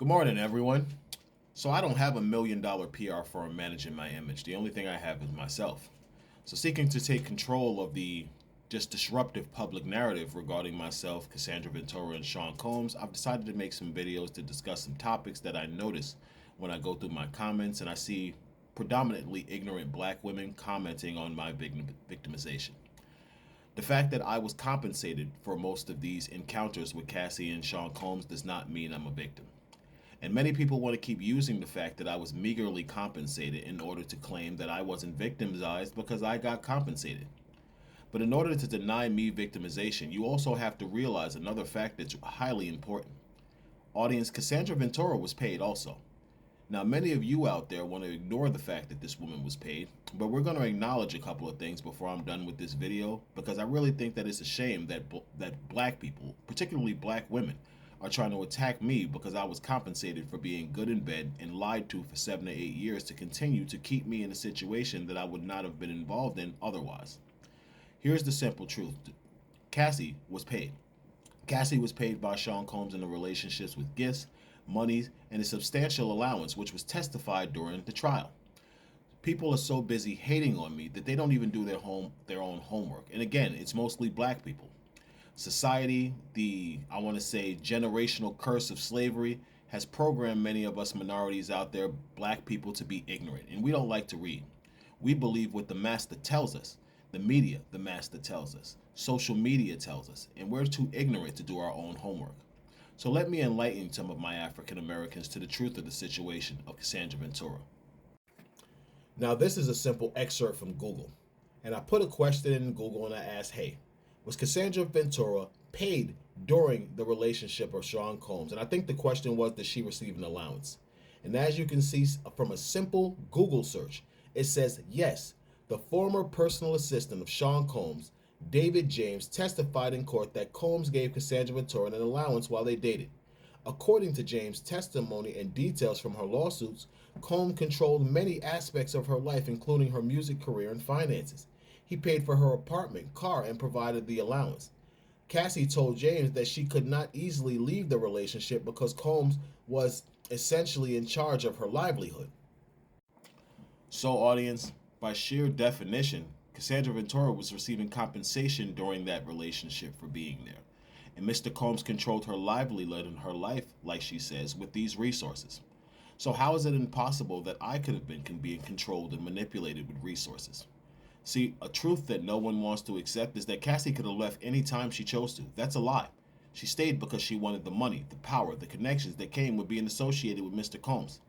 Good morning, everyone. So, I don't have $1 million PR firm managing my image. The only thing I have is myself. So, seeking to take control of the just disruptive public narrative regarding myself, Cassandra Ventura, and Sean Combs, I've decided to make some videos to discuss some topics that I notice when I go through my comments and I see predominantly ignorant black women commenting on my victimization. The fact that I was compensated for most of these encounters with Cassie and Sean Combs does not mean I'm a victim. And many people want to keep using the fact that I was meagerly compensated in order to claim that I wasn't victimized because I got compensated. But in order to deny me victimization, you also have to realize another fact that's highly important. Audience, Cassandra Ventura was paid also. Now, many of you out there want to ignore the fact that this woman was paid, but we're going to acknowledge a couple of things before I'm done with this video because I really think that it's a shame that black people, particularly black women, are trying to attack me because I was compensated for being good in bed and lied to for 7 to 8 years to continue to keep me in a situation that I would not have been involved in otherwise. Here's the simple truth. Cassie was paid. Cassie was paid by Sean Combs in the relationships with gifts, monies, and a substantial allowance, which was testified during the trial. People are so busy hating on me that they don't even do their own homework. And again, it's mostly black people. Society, I want to say, generational curse of slavery has programmed many of us minorities out there, black people, to be ignorant. And we don't like to read. We believe what the master tells us. The media, the master tells us. Social media tells us. And we're too ignorant to do our own homework. So let me enlighten some of my African Americans to the truth of the situation of Cassandra Ventura. Now, this is a simple excerpt from Google. And I put a question in Google and I asked, hey, was Cassandra Ventura paid during the relationship of Sean Combs? And I think the question was, did she receive an allowance? And as you can see from a simple Google search, it says yes. The former personal assistant of Sean Combs, David James, testified in court that Combs gave Cassandra Ventura an allowance while they dated. According to James' testimony and details from her lawsuits, Combs controlled many aspects of her life, including her music career and finances. He paid for her apartment, car, and provided the allowance. Cassie told James that she could not easily leave the relationship because Combs was essentially in charge of her livelihood. So, audience, by sheer definition, Cassandra Ventura was receiving compensation during that relationship for being there. And Mr. Combs controlled her livelihood and her life, like she says, with these resources. So how is it impossible that I could have been being controlled and manipulated with resources? See, a truth that no one wants to accept is that Cassie could have left any time she chose to. That's a lie. She stayed because she wanted the money, the power, the connections that came with being associated with Mr. Combs.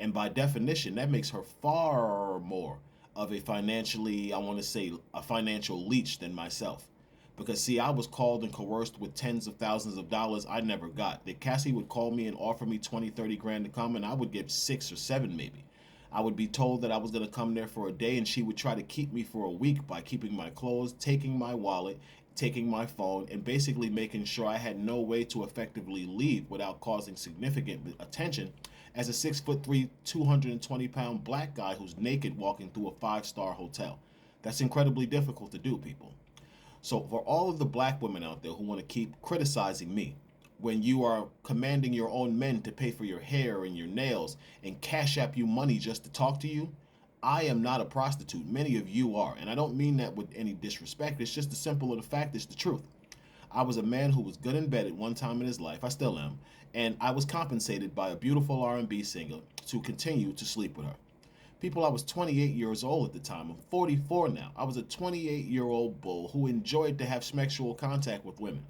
And by definition, that makes her far more of a financially, I want to say, a financial leech than myself. Because, see, I was called and coerced with tens of thousands of dollars I never got. That Cassie would call me and offer me 20, 30 grand to come, and I would get 6 or 7 maybe. I would be told that I was going to come there for a day, and she would try to keep me for a week by keeping my clothes, taking my wallet, taking my phone, and basically making sure I had no way to effectively leave without causing significant attention as a 6'3", 220-pound black guy who's naked walking through a 5-star hotel. That's incredibly difficult to do, people. So for all of the black women out there who want to keep criticizing me, when you are commanding your own men to pay for your hair and your nails and cash app you money just to talk to you, I am not a prostitute. Many of you are. And I don't mean that with any disrespect. It's just the simple of the fact. It's the truth. I was a man who was good in bed at one time in his life. I still am. And I was compensated by a beautiful R&B singer to continue to sleep with her. People, I was 28 years old at the time. I'm 44 now. I was a 28-year-old bull who enjoyed to have sexual contact with women.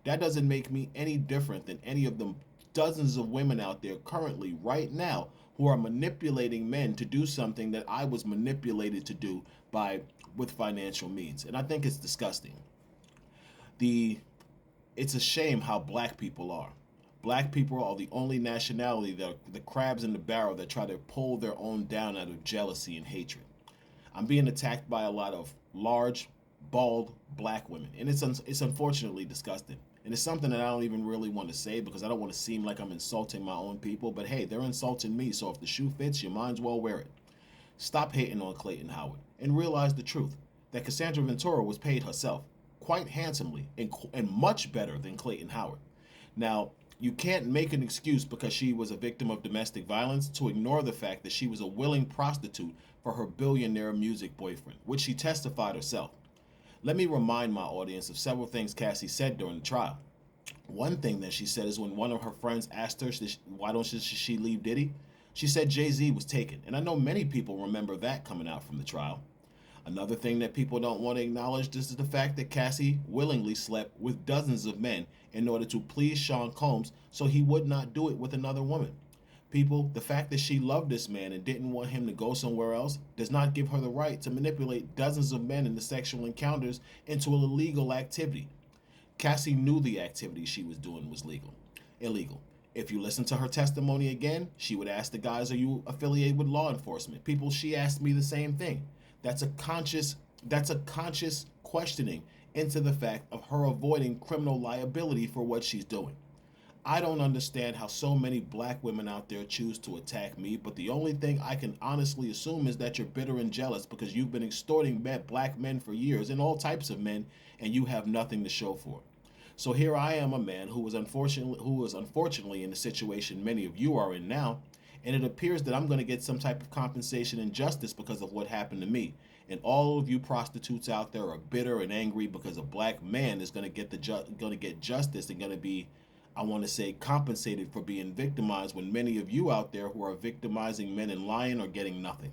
That doesn't make me any different than any of the dozens of women out there currently, right now, who are manipulating men to do something that I was manipulated to do with financial means. And I think it's disgusting. It's a shame how black people are. Black people are the only nationality that are the crabs in the barrel that try to pull their own down out of jealousy and hatred. I'm being attacked by a lot of large, bald black women, and it's unfortunately disgusting. And it's something that I don't even really want to say because I don't want to seem like I'm insulting my own people. But hey, they're insulting me, so if the shoe fits, you might as well wear it. Stop hating on Clayton Howard and realize the truth that Cassandra Ventura was paid herself quite handsomely and much better than Clayton Howard. Now, You can't make an excuse because she was a victim of domestic violence to ignore the fact that she was a willing prostitute for her billionaire music boyfriend, which she testified herself. Let me remind my audience of several things Cassie said during the trial. One thing that she said is when one of her friends asked her, why don't she leave Diddy? She said Jay-Z was taken. And I know many people remember that coming out from the trial. Another thing that people don't want to acknowledge is the fact that Cassie willingly slept with dozens of men in order to please Sean Combs so he would not do it with another woman. People, the fact that she loved this man and didn't want him to go somewhere else does not give her the right to manipulate dozens of men into sexual encounters into an illegal activity. Cassie knew the activity she was doing was illegal. If you listen to her testimony again, she would ask the guys, are you affiliated with law enforcement? People, she asked me the same thing. That's a conscious questioning into the fact of her avoiding criminal liability for what she's doing. I don't understand how so many black women out there choose to attack me, but the only thing I can honestly assume is that you're bitter and jealous because you've been extorting black men for years and all types of men, and you have nothing to show for it. So here I am, a man who was unfortunately in the situation many of you are in now, and it appears that I'm going to get some type of compensation and justice because of what happened to me. And all of you prostitutes out there are bitter and angry because a black man is going to get justice and going to be, I want to say, compensated for being victimized, when many of you out there who are victimizing men and lying are getting nothing.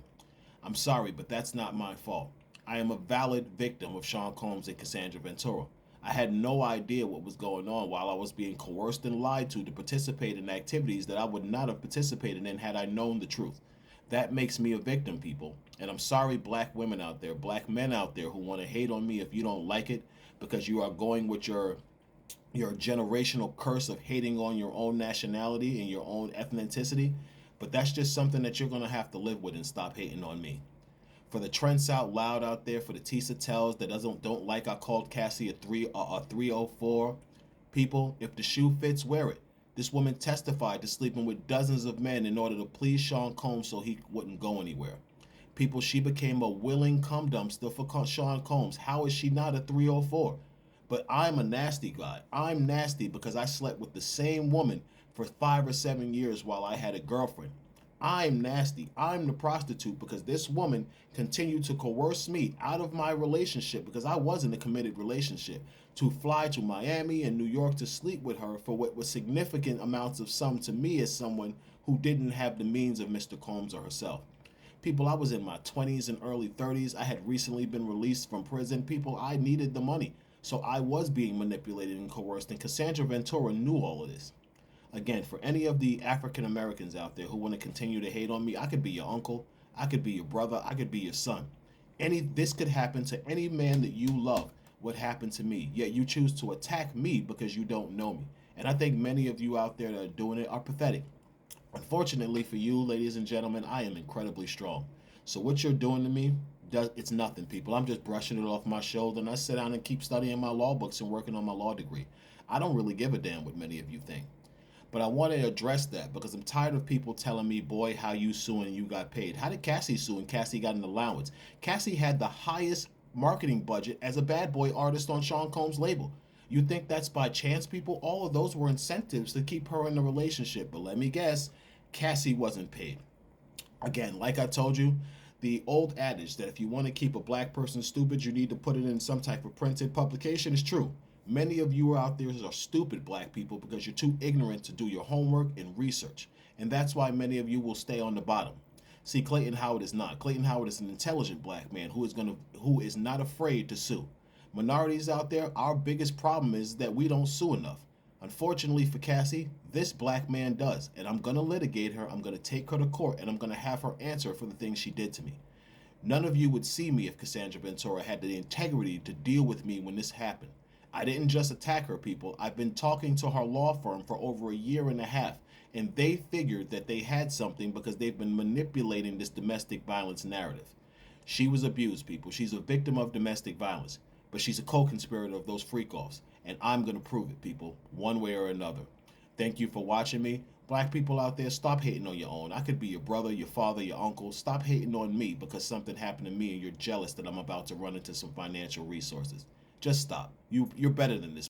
I'm sorry, but that's not my fault. I am a valid victim of Sean Combs and Cassandra Ventura. I had no idea what was going on while I was being coerced and lied to participate in activities that I would not have participated in had I known the truth. That makes me a victim, people. And I'm sorry, black women out there, black men out there who want to hate on me if you don't like it because you are going with your generational curse of hating on your own nationality and your own ethnicity. But that's just something that you're going to have to live with and stop hating on me. For the Trents out loud out there, for the Tisa Tells that don't like I called Cassie a 304, people, if the shoe fits, wear it. This woman testified to sleeping with dozens of men in order to please Sean Combs so he wouldn't go anywhere. People, she became a willing cum dumpster for Sean Combs. How is she not a 304? But I'm a nasty guy. I'm nasty because I slept with the same woman for 5 or 7 years while I had a girlfriend. I'm nasty. I'm the prostitute because this woman continued to coerce me out of my relationship, because I was in a committed relationship, to fly to Miami and New York to sleep with her for what was significant amounts of sum to me as someone who didn't have the means of Mr. Combs or herself. People, I was in my 20s and early 30s. I had recently been released from prison. People, I needed the money. So I was being manipulated and coerced, and Cassandra Ventura knew all of this. Again, for any of the African Americans out there who want to continue to hate on me, I could be your uncle, I could be your brother, I could be your son. This could happen to any man that you love. What happened to me? Yet you choose to attack me because you don't know me. And I think many of you out there that are doing it are pathetic. Unfortunately for you, ladies and gentlemen, I am incredibly strong. So what you're doing to me, it's nothing, people. I'm just brushing it off my shoulder, and I sit down and keep studying my law books and working on my law degree. I don't really give a damn what many of you think. But I want to address that because I'm tired of people telling me, boy, how you suing and you got paid. How did Cassie sue and Cassie got an allowance? Cassie had the highest marketing budget as a bad boy artist on Sean Combs' label. You think that's by chance, people? All of those were incentives to keep her in the relationship. But let me guess, Cassie wasn't paid. Again, like I told you, the old adage that if you want to keep a black person stupid, you need to put it in some type of printed publication is true. Many of you out there are stupid black people because you're too ignorant to do your homework and research. And that's why many of you will stay on the bottom. See, Clayton Howard is not. Clayton Howard is an intelligent black man who is not afraid to sue. Minorities out there, our biggest problem is that we don't sue enough. Unfortunately for Cassie, this black man does. And I'm going to litigate her. I'm going to take her to court, and I'm going to have her answer for the things she did to me. None of you would see me if Cassandra Ventura had the integrity to deal with me when this happened. I didn't just attack her, people. I've been talking to her law firm for over a year and a half, and they figured that they had something because they've been manipulating this domestic violence narrative. She was abused, people. She's a victim of domestic violence, but she's a co-conspirator of those freak-offs, and I'm going to prove it, people, one way or another. Thank you for watching me. Black people out there, stop hating on your own. I could be your brother, your father, your uncle. Stop hating on me because something happened to me and you're jealous that I'm about to run into some financial resources. Just stop. You're better than this.